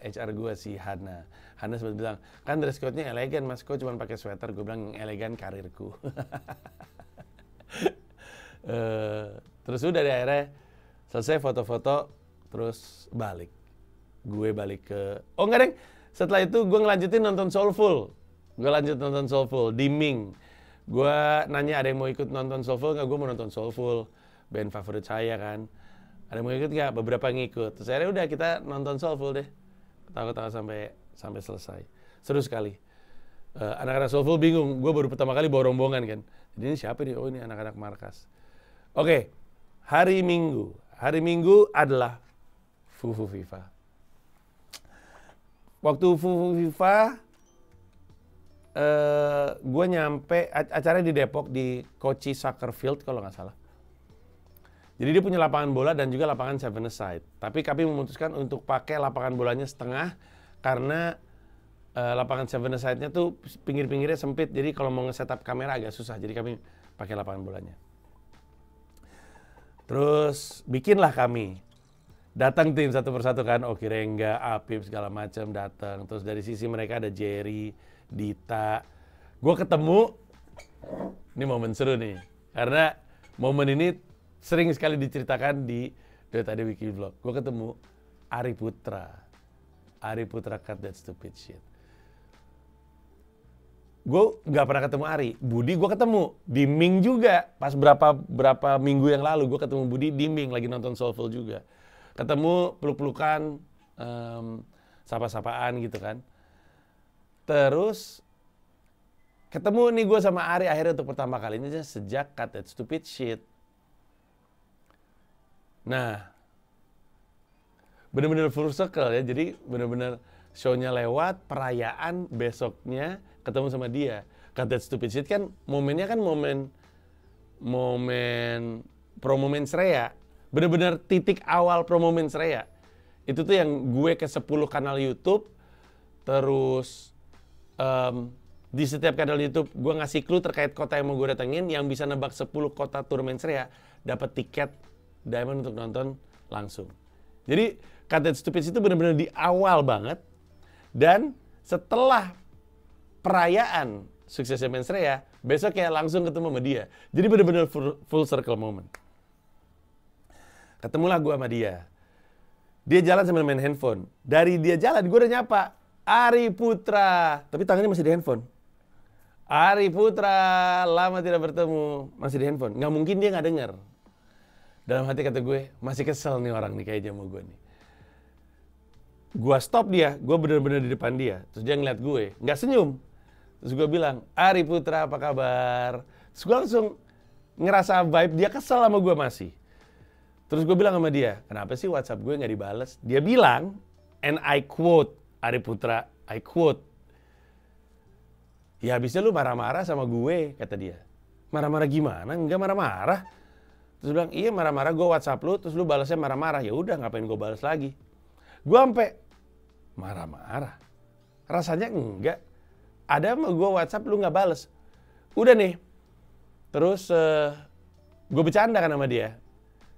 HR gue si Hana. Hana sempat bilang, kan dress code-nya elegan mas, kok cuma pakai sweater? Gue bilang, elegan karirku. Terus udah deh akhirnya selesai foto-foto, terus balik. Gue balik ke, oh enggak deng, setelah itu gue ngelanjutin nonton Soulful. Gue lanjut nonton Soulful di Ming. Gue nanya ada yang mau ikut nonton Soulful nggak? Gue mau nonton Soulful, band favorit saya kan. Ada yang mau ikut nggak? Beberapa ngikut. Terus akhirnya udah kita nonton Soulful deh. Ketawa-ketawa sampai selesai. Seru sekali. Anak-anak Soulful bingung. Gue baru pertama kali bawa rombongan kan. Jadi ini siapa nih? Oh ini anak-anak markas. Oke, hari Minggu. Hari Minggu adalah Fufu Viva. Waktu Fufu Viva, gue nyampe acaranya di Depok di Kochi Soccer Field kalau nggak salah. Jadi dia punya lapangan bola dan juga lapangan seven-a-side. Tapi kami memutuskan untuk pakai lapangan bolanya setengah karena lapangan seven-a-side-nya tuh pinggir-pinggirnya sempit. Jadi kalau mau nge-setup kamera agak susah. Jadi kami pakai lapangan bolanya. Terus bikinlah kami. Datang tim satu persatu kan, Oki Rengga, Apip segala macam datang. Terus dari sisi mereka ada Jerry, Dita. Gue ketemu, ini momen seru nih. Karena momen ini sering sekali diceritakan di Tadi Wiki Vlog. Gue ketemu Ari Putra. Ari Putra Cut That Stupid Shit. Gue gak pernah ketemu Ari. Budi gue ketemu. Di Ming juga. Pas berapa minggu yang lalu gue ketemu Budi di Ming. Lagi nonton Soulful juga. Ketemu peluk-pelukan, sapa-sapaan gitu kan. Terus ketemu nih gue sama Ari akhirnya untuk pertama kalinya sejak Cut That Stupid Shit. Nah, bener-bener full circle ya. Jadi bener-bener show-nya lewat, perayaan besoknya ketemu sama dia. Cut That Stupid Shit kan momennya kan momen promo Mens Rea. Bener-bener titik awal promo Mens Rea. Itu tuh yang gue ke 10 kanal YouTube, terus di setiap kanal YouTube gue ngasih clue terkait kota yang mau gue datengin, yang bisa nebak 10 kota tur Mens Rea dapat tiket Diamond untuk nonton langsung. Jadi Cut That Stupid itu benar-benar di awal banget, dan setelah perayaan suksesnya Mens Rea, besok kayak langsung ketemu sama dia. Jadi benar-benar full circle moment. Ketemulah gue sama dia. Dia jalan sambil main handphone. Dari dia jalan, gue udah nyapa, Ari Putra. Tapi tangannya masih di handphone. Ari Putra, lama tidak bertemu. Masih di handphone. Nggak mungkin dia nggak dengar. Dalam hati kata gue, masih kesel nih orang nih kayaknya sama gue nih. Gue stop dia, gue bener-bener di depan dia. Terus dia ngeliat gue, nggak senyum. Terus gue bilang, Ari Putra apa kabar? Terus gue langsung ngerasa vibe dia kesel sama gue masih. Terus gue bilang sama dia, kenapa sih WhatsApp gue nggak dibales? Dia bilang, and I quote, Ari Putra, I quote, ya habisnya lu marah-marah sama gue, kata dia. Marah-marah gimana? Enggak marah-marah. Terus bilang, iya marah-marah, gue WhatsApp lu, terus lu balasnya marah-marah. Ya udah, ngapain gue balas lagi? Gue sampai marah-marah. Rasanya enggak. Ada sama gue WhatsApp, lu nggak balas. Udah nih. Terus gue bercanda kan sama dia.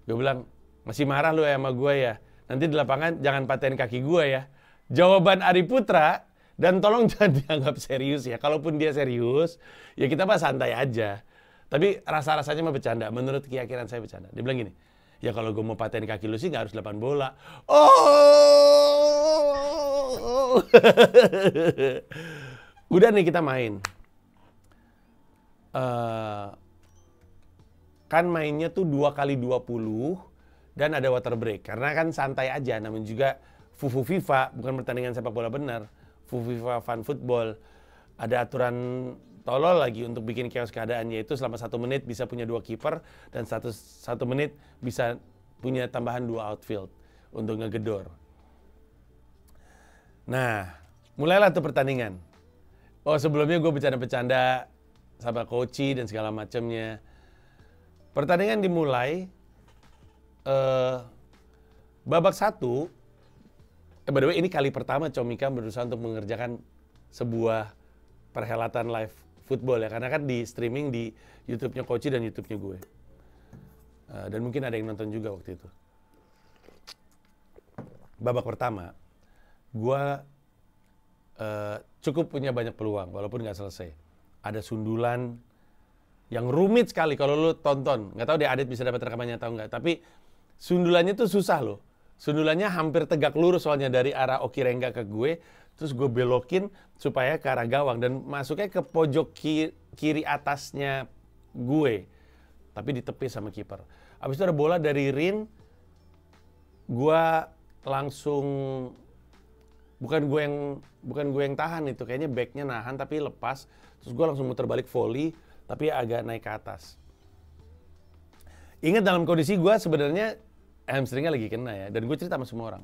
Gue bilang, masih marah lu ya sama gue ya? Nanti di lapangan jangan patein kaki gue ya. Jawaban Ari Putra, dan tolong jangan dianggap serius ya. Kalaupun dia serius, ya kita mah santai aja. Tapi rasa-rasanya mah bercanda. Menurut keyakinan saya bercanda. Dia bilang gini, ya kalau gue mau patein kaki lu sih nggak harus 8 bola. Oh, udah nih kita main. Kan mainnya tuh 2x20 dan ada water break. Karena kan santai aja, namun juga Fufu Viva, bukan pertandingan sepak bola benar. Fufu Viva Fun Football. Ada aturan tolol lagi untuk bikin chaos keadaan, yaitu selama 1 menit bisa punya 2 kiper dan 1 menit bisa punya tambahan 2 outfield untuk ngegedor. Nah, mulailah tuh pertandingan. Oh, sebelumnya gue bercanda-bercanda sama coach dan segala macamnya. Pertandingan dimulai babak 1. By the way, ini kali pertama Comika berusaha untuk mengerjakan sebuah perhelatan live football ya, karena kan di streaming di YouTube-nya Koci dan YouTube-nya gue. Dan mungkin ada yang nonton juga waktu itu. Babak pertama, gue cukup punya banyak peluang, walaupun nggak selesai. Ada sundulan yang rumit sekali kalau lu tonton. Nggak tahu deh Adit bisa dapat rekamannya atau nggak, tapi sundulannya tuh susah loh. Sundulannya hampir tegak lurus soalnya dari arah Okirengga ke gue, terus gue belokin supaya ke arah gawang dan masuknya ke pojok kiri atasnya gue, tapi ditepis sama kiper. Abis itu ada bola dari Rin, gue langsung bukan gue yang tahan itu, kayaknya backnya nahan tapi lepas, terus gue langsung muter balik volley tapi agak naik ke atas. Ingat dalam kondisi gue sebenarnya hamstringnya lagi kena ya, dan gue cerita sama semua orang.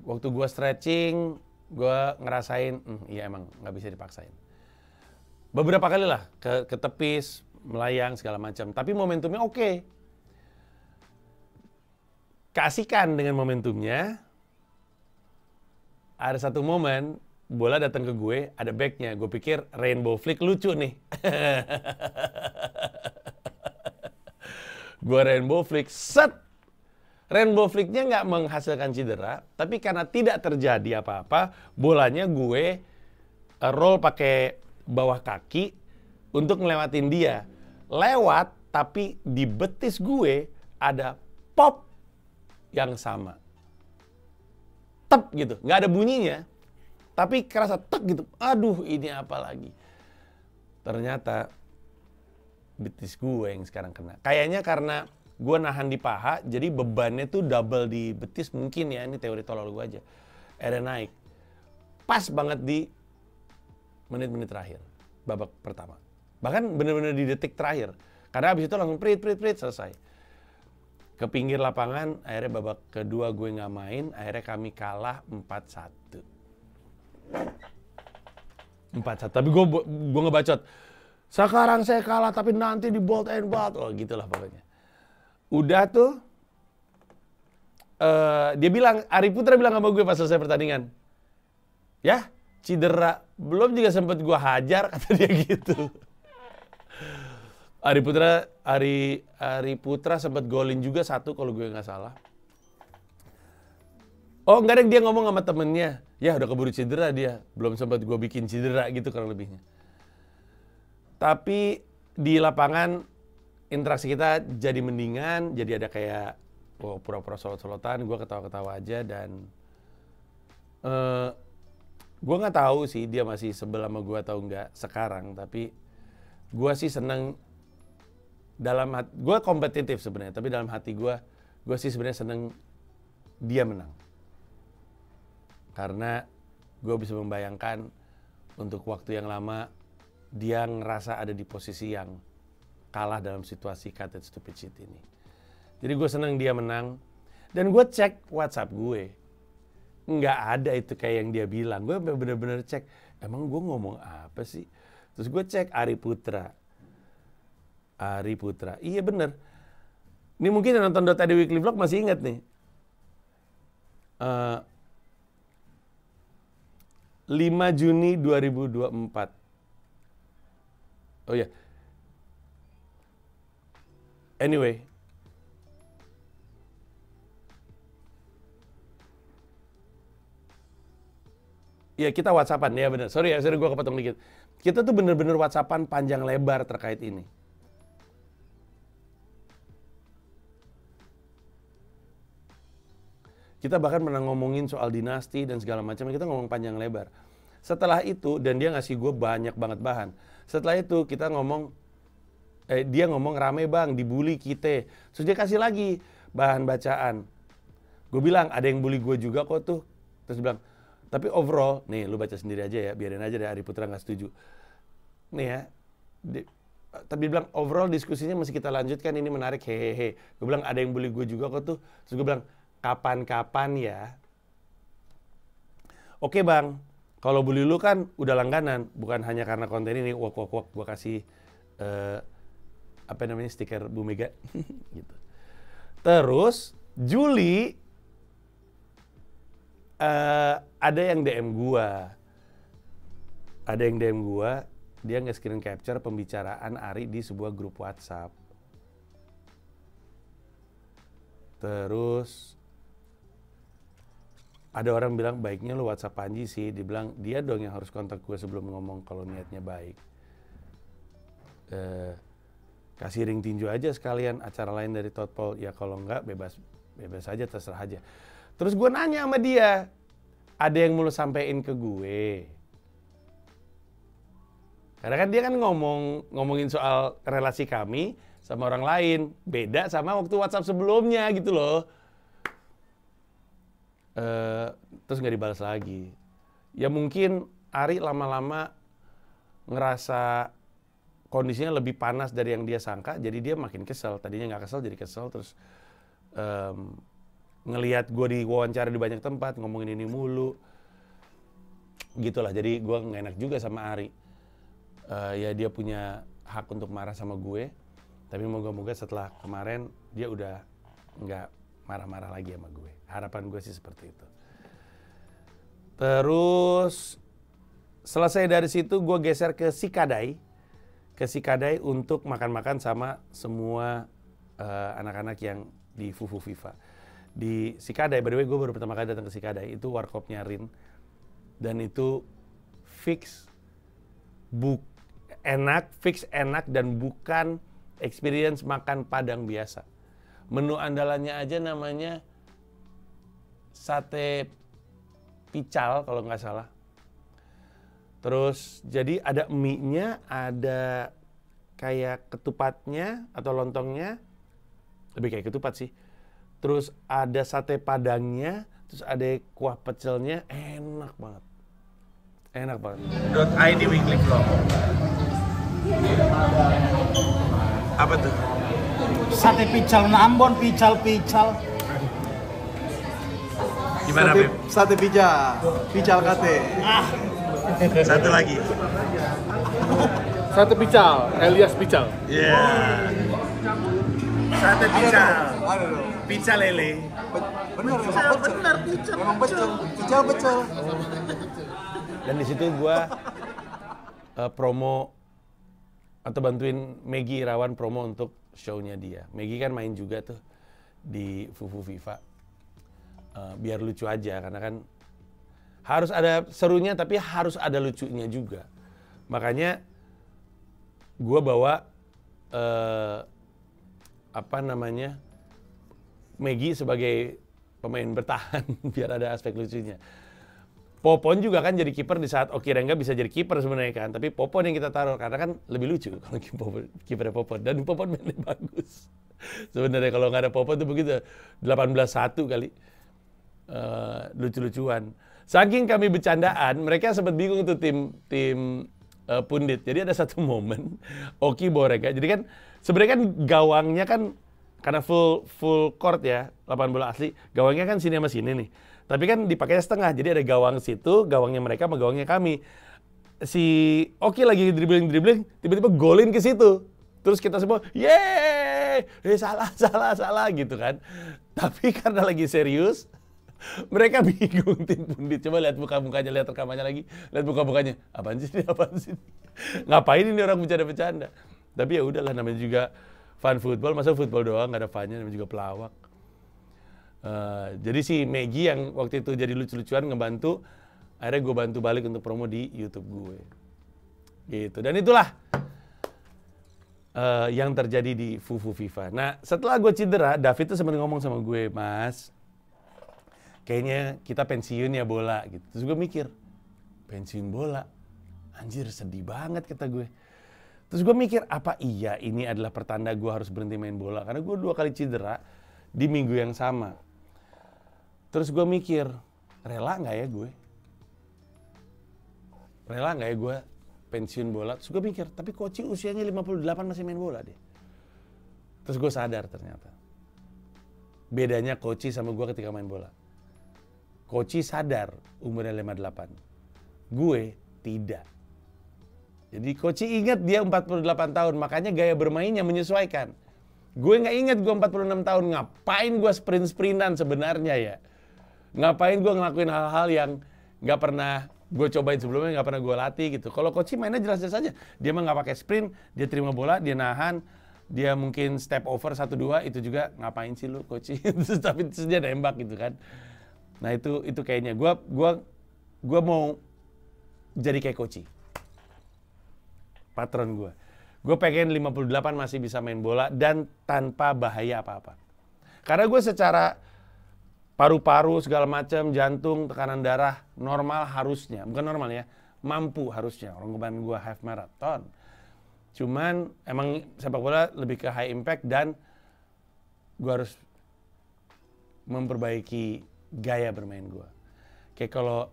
Waktu gue stretching, gue ngerasain, iya emang nggak bisa dipaksain. Beberapa kali lah ke tepis, melayang segala macam, tapi momentumnya oke. Keasikan dengan momentumnya, ada satu momen bola datang ke gue, ada backnya, gue pikir rainbow flick lucu nih. Gue rainbow flick, set. Rainbow flick-nya nggak menghasilkan cedera, tapi karena tidak terjadi apa-apa, bolanya gue roll pakai bawah kaki untuk ngelewatin dia. Lewat, tapi di betis gue ada pop yang sama. Tep gitu, nggak ada bunyinya, tapi kerasa tek gitu. Aduh, ini apa lagi? Ternyata betis gue yang sekarang kena. Kayaknya karena gue nahan di paha, jadi bebannya tuh double di betis mungkin ya, ini teori tolol gue aja. Akhirnya naik. Pas banget di menit-menit terakhir, babak pertama. Bahkan bener-bener di detik terakhir. Karena habis itu langsung prit, selesai. Ke pinggir lapangan, akhirnya babak kedua gue nggak main, akhirnya kami kalah 4-1. 4-1, tapi gue ngebacot. Sekarang saya kalah, tapi nanti di bolt and bolt. Oh gitulah pokoknya. Udah tuh, dia bilang, Ari Putra bilang sama gue pas selesai pertandingan. Ya, cedera. Belum juga sempet gue hajar, kata dia gitu. Ari Putra sempet golin juga 1 kalau gue nggak salah. Oh, enggak ada, dia ngomong sama temennya. Ya, udah keburu cedera dia. Belum sempet gue bikin cedera gitu kurang lebihnya. Tapi di lapangan, interaksi kita jadi mendingan, jadi ada kayak pura-pura solot-solotan, gue ketawa-ketawa aja dan gue nggak tahu sih dia masih sebel sama gue atau enggak sekarang, tapi gue sih seneng dalam hati, gue kompetitif sebenarnya, tapi dalam hati gue sih sebenarnya seneng dia menang, karena gue bisa membayangkan untuk waktu yang lama dia ngerasa ada di posisi yang kalah dalam situasi cut and stupid shit ini. Jadi gue senang dia menang. Dan gue cek WhatsApp gue. Nggak ada itu kayak yang dia bilang. Gue bener-bener cek, emang gue ngomong apa sih? Terus gue cek Ari Putra. Iya bener. Ini mungkin yang nonton Dota di Weekly Vlog masih ingat nih. 5 Juni 2024. Oh iya. Anyway, ya kita WhatsAppan, ya bener. Sorry gue kepotong dikit. Kita tuh bener-bener WhatsAppan panjang lebar terkait ini. Kita bahkan pernah ngomongin soal dinasti dan segala macam, kita ngomong panjang lebar. Setelah itu, dan dia ngasih gue banyak banget bahan. Setelah itu kita ngomong, dia ngomong rame bang, dibully kita. Terus dia kasih lagi bahan bacaan. Gue bilang ada yang bully gue juga kok tuh. Terus dia bilang, tapi overall, nih lu baca sendiri aja ya, biarin aja deh Ari Putra nggak setuju. Nih ya, tapi dia bilang overall diskusinya masih kita lanjutkan, ini menarik, hehehe. Gue bilang ada yang bully gue juga kok tuh. Terus gue bilang, kapan-kapan ya. Oke bang, Kalau Bully Lu kan udah langganan, bukan hanya karena konten ini, wak gue kasih stiker Bu Mega gitu. Terus Juli ada yang DM gua. Dia nge-screen capture pembicaraan Ari di sebuah grup WhatsApp. Terus ada orang bilang baiknya lu WhatsApp Panji sih. Dibilang dia dong yang harus kontak gue sebelum ngomong kalau niatnya baik. Kasih ring tinju aja sekalian acara lain dari Totpol. Ya kalau enggak bebas aja, terserah aja. Terus gue nanya sama dia, ada yang mau lu sampein ke gue? Karena kan dia kan ngomongin soal relasi kami sama orang lain. Beda sama waktu WhatsApp sebelumnya gitu loh. Terus nggak dibalas lagi. Ya mungkin Ari lama-lama ngerasa kondisinya lebih panas dari yang dia sangka. Jadi dia makin kesel. Tadinya nggak kesel jadi kesel. Terus ngelihat gue diwawancara di banyak tempat, ngomongin ini mulu. Gitulah, jadi gue nggak enak juga sama Ari. Ya dia punya hak untuk marah sama gue. Tapi moga-moga setelah kemarin dia udah nggak marah-marah lagi sama gue. Harapan gue sih seperti itu. Terus selesai dari situ gue geser ke Sikadai. Ke Sikadai untuk makan-makan sama semua anak-anak yang di Fufu FIFA. Di Sikadai, by the way gue baru pertama kali datang ke Sikadai, itu warkopnya Rin. Dan itu fix enak dan bukan experience makan Padang biasa. Menu andalannya aja namanya sate pical kalau nggak salah. Terus jadi ada mie-nya, ada kayak ketupatnya atau lontongnya, lebih kayak ketupat sih. Terus ada sate padangnya, terus ada kuah pecelnya, enak banget. Enak banget. .id weekly vlog. Apa tuh? Sate pical Ambon, pical. Gimana, Beb? Sate pical kate. Satu lagi. Sate pical, Elias pical. Iya. Sate pical. Pical lele. Bener, pical. Dan di situ gue promo atau bantuin Maggie Irawan promo untuk show-nya dia. Maggie kan main juga tuh di Fufu FIFA. Biar lucu aja, karena kan harus ada serunya tapi harus ada lucunya juga. Makanya gue bawa Maggie sebagai pemain bertahan biar ada aspek lucunya. Popon juga kan jadi kiper di saat Oki Rengga bisa jadi kiper sebenarnya kan, tapi Popon yang kita taruh karena kan lebih lucu kalau kipernya Popon, dan Popon mainnya bagus. Sebenarnya kalau nggak ada Popon tuh begitu 18-1 kali. Lucu-lucuan. Saking kami bercandaan, mereka sempat bingung tuh tim pundit. Jadi ada satu momen Oki bawa Rengga. Jadi kan sebenarnya kan gawangnya kan karena full court ya, lapangan bola asli, gawangnya kan sini sama sini nih. Tapi kan dipakainya setengah, jadi ada gawang situ, gawangnya mereka sama gawangnya kami. Si Oki lagi dribbling, tiba-tiba golin ke situ. Terus kita semua, yeay, salah gitu kan. Tapi karena lagi serius, mereka bingung tim pundit. Coba lihat muka-mukanya, lihat rekamannya lagi, lihat muka-mukanya. Apaan sih? Ngapain ini orang bercanda-bercanda? Tapi ya udahlah, namanya juga fun football, masa football doang nggak ada funnya, namanya juga pelawak. Jadi si Maggie yang waktu itu jadi lucu-lucuan ngebantu, akhirnya gue bantu balik untuk promo di YouTube gue. Gitu. Dan itulah yang terjadi di Fufu FIFA. Nah, setelah gue cedera, David tuh sempat ngomong sama gue, Mas, kayaknya kita pensiun ya bola gitu. Terus gue mikir, pensiun bola? Anjir, sedih banget kata gue. Terus gue mikir, apa iya ini adalah pertanda gue harus berhenti main bola? Karena gue 2 kali cedera di minggu yang sama. Terus gue mikir, rela nggak ya gue? Rela nggak ya gue pensiun bola? Terus gue mikir, tapi Koci usianya 58 masih main bola deh. Terus gue sadar ternyata. Bedanya Koci sama gue ketika main bola. Koci sadar umurnya 58. Gue tidak. Jadi Koci ingat dia 48 tahun, makanya gaya bermainnya menyesuaikan. Gue nggak ingat gue 46 tahun, ngapain gue sprint-sprintan sebenarnya ya. Ngapain gue ngelakuin hal-hal yang nggak pernah gue cobain sebelumnya, nggak pernah gue latih gitu. Kalau Koci mainnya jelas-jelas aja. Dia mah nggak pakai sprint, dia terima bola, dia nahan, dia mungkin step over 1-2, itu juga ngapain sih lu Koci. Tapi terus dia nembak gitu kan. Nah itu kayaknya gue mau jadi kayak Koci. Patron gue. Gue pengen 58 masih bisa main bola dan tanpa bahaya apa-apa. Karena gue secara paru-paru segala macam, jantung, tekanan darah normal harusnya, bukan normal ya, mampu harusnya. Orang kemarin gue half marathon. Cuman emang sepak bola lebih ke high impact dan gue harus memperbaiki gaya bermain gue. Kayak kalau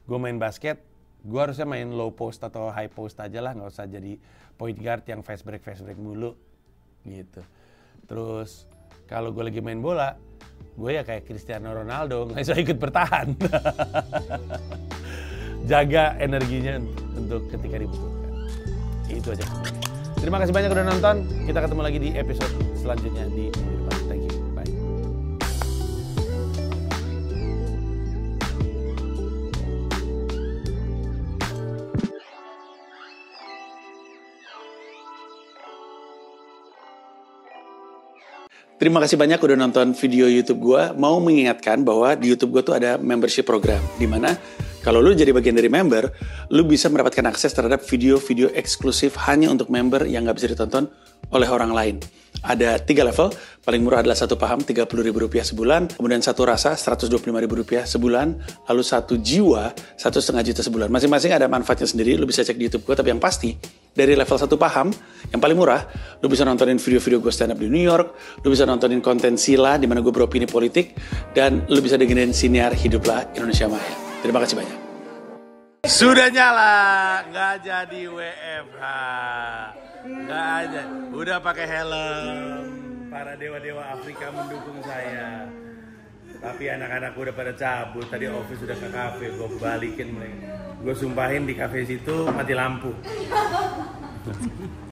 gue main basket, gue harusnya main low post atau high post aja lah, nggak usah jadi point guard yang fast break mulu gitu. Terus kalau gue lagi main bola, gue ya kayak Cristiano Ronaldo, nggak bisa ikut bertahan. Jaga energinya untuk ketika dibutuhkan. Itu aja. Terima kasih banyak udah nonton. Kita ketemu lagi di episode selanjutnya di minggu depan. Thank you. Bye. Terima kasih banyak udah nonton video YouTube gue. Mau mengingatkan bahwa di YouTube gue tuh ada membership program. Dimana kalau lu jadi bagian dari member, lu bisa mendapatkan akses terhadap video-video eksklusif hanya untuk member yang gak bisa ditonton oleh orang lain. Ada 3 level, paling murah adalah 1 paham Rp30.000 sebulan, kemudian 1 rasa Rp125.000 sebulan, lalu 1 jiwa Rp1,5 juta sebulan. Masing-masing ada manfaatnya sendiri, lu bisa cek di YouTube gue, tapi yang pasti dari level 1 paham, yang paling murah, lu bisa nontonin video-video gue stand up di New York, lu bisa nontonin konten Sila, di mana gue beropini politik, dan lu bisa dengerin siniar Hiduplah Indonesia Maya. Terima kasih banyak. Sudah nyala, nggak jadi WFH. Nggak aja, udah pakai helm. Para dewa-dewa Afrika mendukung saya. Tapi anak-anak udah pada cabut. Tadi office udah ke kafe, gue balikin mereka. Gue sumpahin di kafe situ mati lampu.